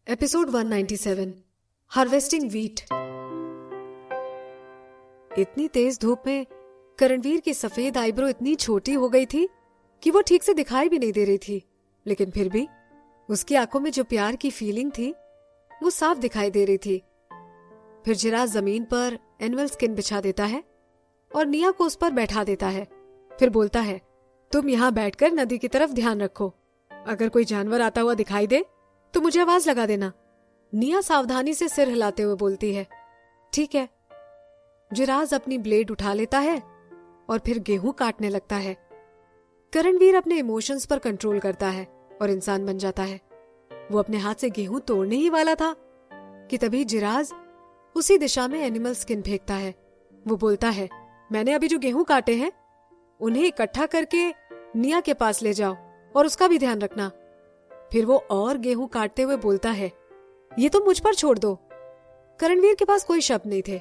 Episode 197 harvesting wheat. इतनी तेज धूप में करणवीर की सफेद आईब्रो इतनी छोटी हो गई थी कि वो ठीक से दिखाई भी नहीं दे रही थी, लेकिन फिर भी उसकी आंखों में जो प्यार की फीलिंग थी वो साफ दिखाई दे रही थी। फिर जिराज जमीन पर एनिमल स्किन बिछा देता है और निया को उस पर बैठा देता है। फिर बोलता है, तुम यहाँ बैठकर नदी की तरफ ध्यान रखो, अगर कोई जानवर आता हुआ दिखाई दे तो मुझे आवाज लगा देना। निया सावधानी से सिर हिलाते हुए बोलती है, ठीक है। जिराज अपनी ब्लेड उठा लेता है और फिर गेहूं काटने लगता है। करणवीर अपने इमोशंस पर कंट्रोल करता है और इंसान बन जाता है। वो अपने हाथ से गेहूं तोड़ने ही वाला था कि तभी जिराज उसी दिशा में एनिमल स्किन फेंकता है। वो बोलता है, मैंने अभी जो गेहूं काटे हैं उन्हें इकट्ठा करके निया के पास ले जाओ और उसका भी ध्यान रखना। फिर वो और गेहूं काटते हुए बोलता है, ये तो मुझ पर छोड़ दो। करणवीर के पास कोई शब्द नहीं थे,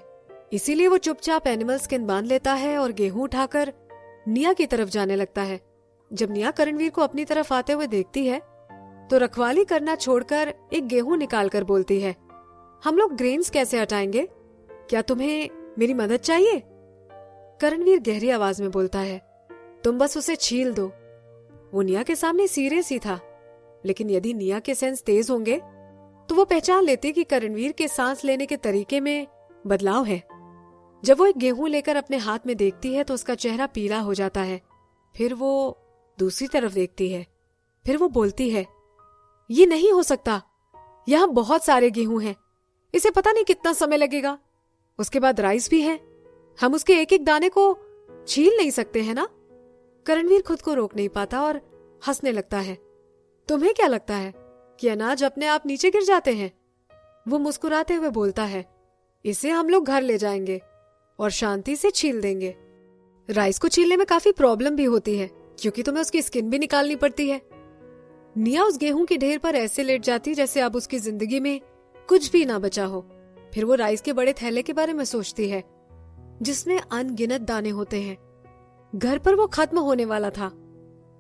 इसीलिए वो चुपचाप एनिमल स्किन बांध लेता है और गेहूं उठाकर निया की तरफ जाने लगता है। जब निया करणवीर को अपनी तरफ आते हुए देखती है तो रखवाली करना छोड़कर एक गेहूं निकालकर बोलती है, हम लोग ग्रेन्स कैसे हटाएंगे? क्या तुम्हें मेरी मदद चाहिए? करणवीर गहरी आवाज में बोलता है, तुम बस उसे छील दो। वो निया के सामने सीरियस ही था, लेकिन यदि निया के सेंस तेज होंगे तो वो पहचान लेती कि करणवीर के सांस लेने के तरीके में बदलाव है। जब वो एक गेहूं लेकर अपने हाथ में देखती है तो उसका चेहरा पीला हो जाता है। फिर वो दूसरी तरफ देखती है। फिर वो बोलती है, ये नहीं हो सकता, यहाँ बहुत सारे गेहूं हैं, इसे पता नहीं कितना समय लगेगा। उसके बाद राइस भी है, हम उसके एक एक दाने को छील नहीं सकते हैं ना? करणवीर खुद को रोक नहीं पाता और हंसने लगता है। तुम्हें क्या लगता है कि अनाज अपने आप नीचे गिर जाते हैं? वो मुस्कुराते हुए बोलता है, इसे हम लोग घर ले जाएंगे और शांति से छील देंगे। राइस को छीलने में काफी प्रॉब्लम भी होती है क्योंकि तुम्हें उसकी स्किन भी निकालनी पड़ती है। निया उस गेहूं के ढेर पर ऐसे लेट जाती जैसे अब उसकी जिंदगी में कुछ भी ना बचा हो। फिर वो राइस के बड़े थैले के बारे में सोचती है जिसमें अनगिनत दाने होते हैं। घर पर वो खत्म होने वाला था।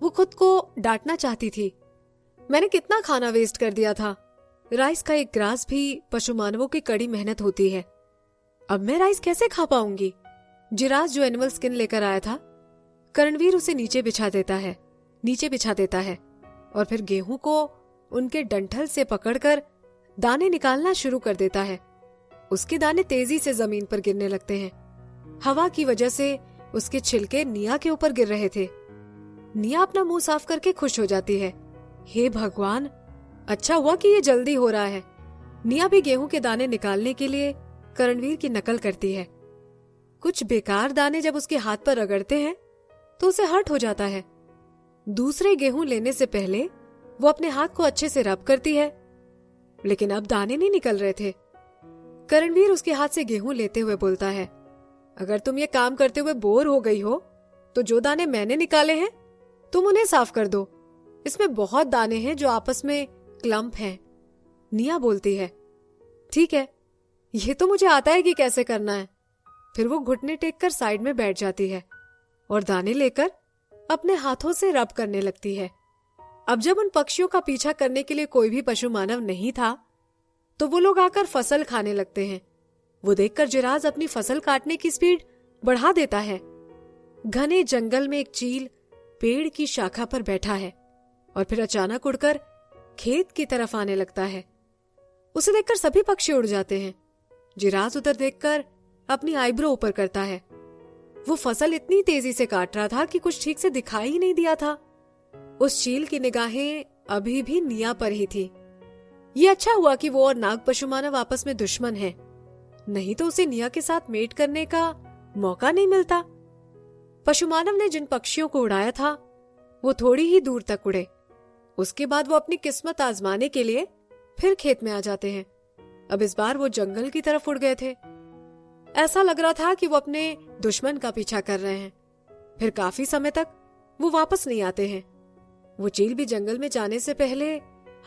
वो खुद को डांटना चाहती थी, मैंने कितना खाना वेस्ट कर दिया था। राइस का एक ग्रास भी पशु मानवों की कड़ी मेहनत होती है। अब मैं राइस कैसे खा पाऊंगी? जिराज जो एनिमल स्किन लेकर आया था, करणवीर उसे नीचे बिछा देता है और फिर गेहूं को उनके डंठल से पकड़कर दाने निकालना शुरू कर देता है। उसके दाने तेजी से जमीन पर गिरने लगते हैं। हवा की वजह से उसके छिलके निया के ऊपर गिर रहे थे। निया अपना मुंह साफ करके खुश हो जाती है, हे भगवान, अच्छा हुआ कि ये जल्दी हो रहा है। निया भी गेहूं के दाने निकालने के लिए करणवीर की नकल करती है। कुछ बेकार दाने जब उसके हाथ पर रगड़ते हैं तो उसे हर्ट हो जाता है। दूसरे गेहूं लेने से पहले वो अपने हाथ को अच्छे से रब करती है, लेकिन अब दाने नहीं निकल रहे थे। करणवीर उसके हाथ से गेहूं लेते हुए बोलता है, अगर तुम ये काम करते हुए बोर हो गई हो तो जो दाने मैंने निकाले हैं तुम उन्हें साफ कर दो। इसमें बहुत दाने हैं जो आपस में क्लम्प हैं। निया बोलती है, ठीक है, ये तो मुझे आता है कि कैसे करना है। फिर वो घुटने टेक कर साइड में बैठ जाती है और दाने लेकर अपने हाथों से रब करने लगती है। अब जब उन पक्षियों का पीछा करने के लिए कोई भी पशु मानव नहीं था तो वो लोग आकर फसल खाने लगते हैं। वो देखकर जिराज अपनी फसल काटने की स्पीड बढ़ा देता है। घने जंगल में एक चील पेड़ की शाखा पर बैठा है और फिर अचानक उड़कर खेत की तरफ आने लगता है। उसे देखकर सभी पक्षी उड़ जाते हैं। जिराज उधर देखकर अपनी आईब्रो ऊपर करता है। वो फसल इतनी तेजी से काट रहा था कि कुछ ठीक से दिखाई ही नहीं दिया था। उस चील की निगाहें अभी भी निया पर ही थी। ये अच्छा हुआ कि वो और नाग पशु मानव आपस में दुश्मन हैं, नहीं तो उसे निया के साथ मेट करने का मौका नहीं मिलता। पशु मानव ने जिन पक्षियों को उड़ाया था वो थोड़ी ही दूर तक उड़े। उसके बाद वो अपनी किस्मत आजमाने के लिए फिर खेत में आ जाते हैं। अब इस बार वो जंगल की तरफ उड़ गए थे। ऐसा लग रहा था कि वो अपने दुश्मन का पीछा कर रहे हैं। फिर काफी समय तक वो वापस नहीं आते हैं। वो चील भी जंगल में जाने से पहले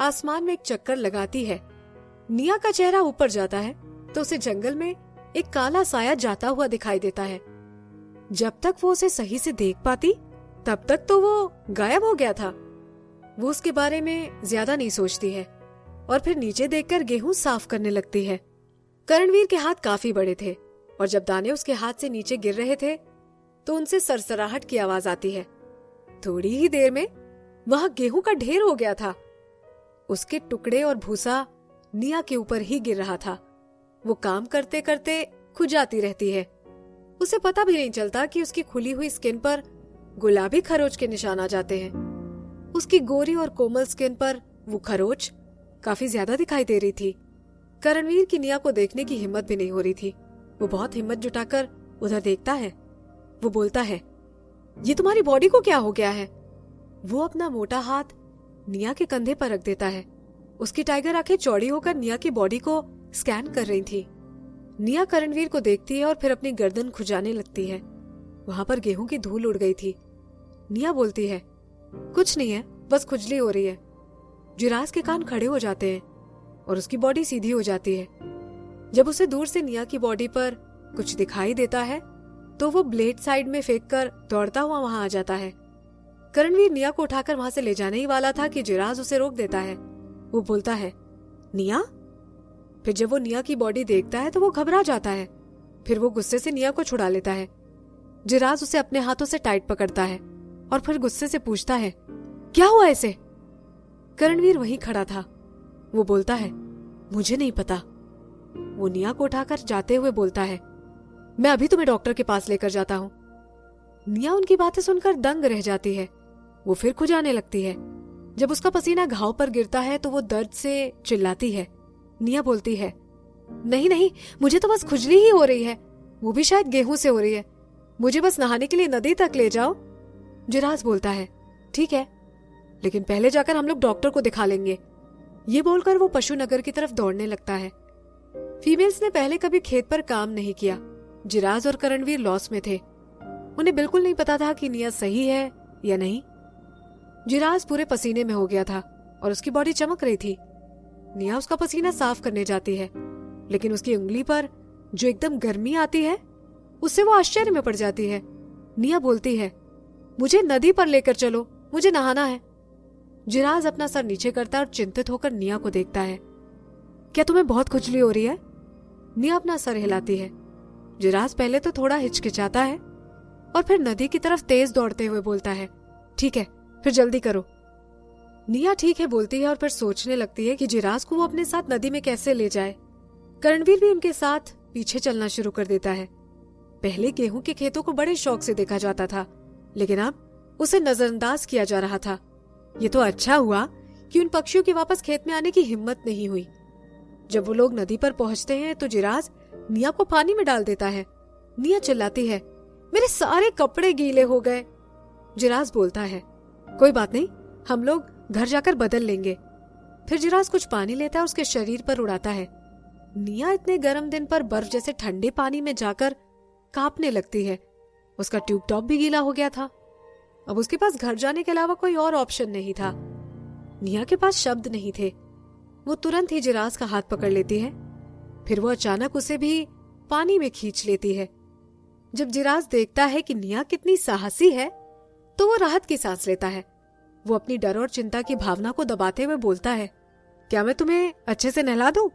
आसमान में एक चक्कर लगाती है। निया का चेहरा ऊपर जाता है तो उसे जंगल में एक काला साया जाता हुआ दिखाई देता है। जब तक वो उसे सही से देख पाती तब तक तो वो गायब हो गया था। वो उसके बारे में ज्यादा नहीं सोचती है। और फिर नीचे देखकर गेहूं साफ करने लगती है। करणवीर के हाथ काफी बड़े थे और जब दाने उसके हाथ से नीचे गिर रहे थे तो उनसे सरसराहट की आवाज आती है। थोड़ी ही देर में वहां गेहूं का ढेर हो गया था। उसके टुकड़े और भूसा निया के ऊपर ही गिर रहा था। वो काम करते करते खुजाती रहती है। उसे पता भी नहीं चलता कि उसकी खुली हुई स्किन पर गुलाबी खरोच के निशान आ जाते हैं। उसकी गोरी और कोमल स्किन पर वो खरोच काफी ज्यादा दिखाई दे रही थी। करणवीर की निया को देखने की हिम्मत भी नहीं हो रही थी। वो बहुत हिम्मत जुटाकर उधर देखता है। वो बोलता है, ये तुम्हारी बॉडी को क्या हो गया है? वो अपना मोटा हाथ निया के कंधे पर रख देता है। उसकी टाइगर आंखें चौड़ी होकर निया की बॉडी को स्कैन कर रही थी। निया करणवीर को देखती है और फिर अपनी गर्दन खुजाने लगती है। वहां पर गेहूं की धूल उड़ गई थी। निया बोलती है, कुछ नहीं है, बस खुजली हो रही है। जिराज के कान खड़े हो जाते हैं और उसकी बॉडी सीधी हो जाती है। जब उसे दूर से निया की बॉडी पर कुछ दिखाई देता है तो वो ब्लेड साइड में फेंक कर दौड़ता हुआ वहां आ जाता है। करणवीर निया को उठाकर वहां से ले जाने ही वाला था कि जिराज उसे रोक देता है। वो बोलता है, निया? फिर जब वो निया की बॉडी देखता है तो वो घबरा जाता है। फिर वो गुस्से से निया को छुड़ा लेता है। जिराज उसे अपने हाथों से टाइट पकड़ता है और फिर गुस्से से पूछता है, क्या हुआ ऐसे? करणवीर वहीं खड़ा था। वो बोलता है, मुझे नहीं पता। वो निया को उठाकर जाते हुए बोलता है, मैं अभी तुम्हें डॉक्टर के पास लेकर जाता हूं। निया उनकी बातें सुनकर दंग रह जाती है। वो फिर खुजाने लगती है। जब उसका पसीना घाव पर गिरता है तो वो दर्द से चिल्लाती है। निया बोलती है, नहीं नहीं, मुझे तो बस खुजली ही हो रही है, वो भी शायद गेहूं से हो रही है। मुझे बस नहाने के लिए नदी तक ले जाओ। जिराज बोलता है, ठीक है, लेकिन पहले जाकर हम लोग डॉक्टर को दिखा लेंगे। ये बोलकर वो पशु नगर की तरफ दौड़ने लगता है। फीमेल्स ने पहले कभी खेत पर काम नहीं किया। जिराज और करणवीर लॉस में थे। उन्हें बिल्कुल नहीं पता था कि निया सही है या नहीं। जिराज पूरे पसीने में हो गया था और उसकी बॉडी चमक रही थी। निया उसका पसीना साफ करने जाती है, लेकिन उसकी उंगली पर जो एकदम गर्मी आती है उससे वो आश्चर्य में पड़ जाती है। निया बोलती है, मुझे नदी पर लेकर चलो, मुझे नहाना है। जिराज अपना सर नीचे करता है और चिंतित होकर निया को देखता है। क्या तुम्हें बहुत खुजली हो रही है? निया अपना सर हिलाती है। जिराज पहले तो थोड़ा हिचकिचाता है और फिर नदी की तरफ तेज दौड़ते हुए बोलता है, ठीक है, फिर जल्दी करो। निया ठीक है बोलती है और फिर सोचने लगती है कि जिराज को वो अपने साथ नदी में कैसे ले जाए। करणवीर भी उनके साथ पीछे चलना शुरू कर देता है। पहले गेहूं के खेतों को बड़े शौक से देखा जाता था, लेकिन अब उसे नजरअंदाज किया जा रहा था। ये तो अच्छा हुआ कि उन पक्षियों के वापस खेत में आने की हिम्मत नहीं हुई। जब वो लोग नदी पर पहुंचते हैं तो जिराज निया को पानी में डाल देता है। निया चिल्लाती है, मेरे सारे कपड़े गीले हो गए। जिराज बोलता है, कोई बात नहीं, हम लोग घर जाकर बदल लेंगे। फिर जिराज कुछ पानी लेता है और उसके शरीर पर उड़ाता है। निया इतने गर्म दिन पर बर्फ जैसे ठंडे पानी में जाकर कांपने लगती है। उसका ट्यूब टॉप भी गीला हो गया था। अब उसके पास घर जाने के अलावा कोई और ऑप्शन नहीं था। निया के पास शब्द नहीं थे। वो तुरंत ही जिराज का हाथ पकड़ लेती है। फिर वो अचानक उसे भी पानी में खींच लेती है। जब जिराज देखता है कि निया कितनी साहसी है तो वो राहत की सांस लेता है। वो अपनी डर और चिंता की भावना को दबाते हुए बोलता है, क्या मैं तुम्हें अच्छे से नहला दूं?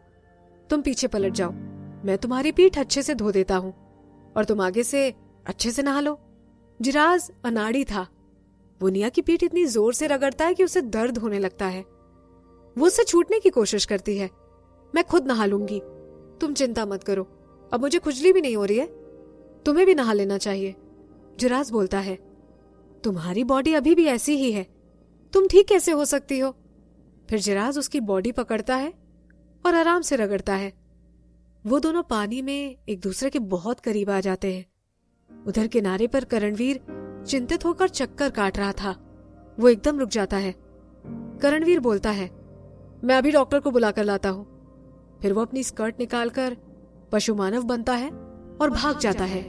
तुम पीछे पलट जाओ, मैं तुम्हारी पीठ अच्छे से धो देता हूं और तुम आगे से अच्छे से नहा लो। जिराज अनाड़ी था। वो निया की पीठ इतनी जोर से रगड़ता है कि उसे दर्द होने लगता है। वो उससे छूटने की कोशिश करती है। मैं खुद नहा लूंगी, तुम चिंता मत करो, अब मुझे खुजली भी नहीं हो रही है, तुम्हें भी नहा लेना चाहिए। जिराज बोलता है, तुम्हारी बॉडी अभी भी ऐसी ही है, तुम ठीक कैसे हो सकती हो? फिर जिराज उसकी बॉडी पकड़ता है और आराम से रगड़ता है। वो दोनों पानी में एक दूसरे के बहुत करीब आ जाते हैं। उधर किनारे पर करणवीर चिंतित होकर चक्कर काट रहा था। वो एकदम रुक जाता है। करणवीर बोलता है, मैं अभी डॉक्टर को बुलाकर लाता हूं। फिर वो अपनी स्कर्ट निकालकर पशु मानव बनता है और भाग जाता है।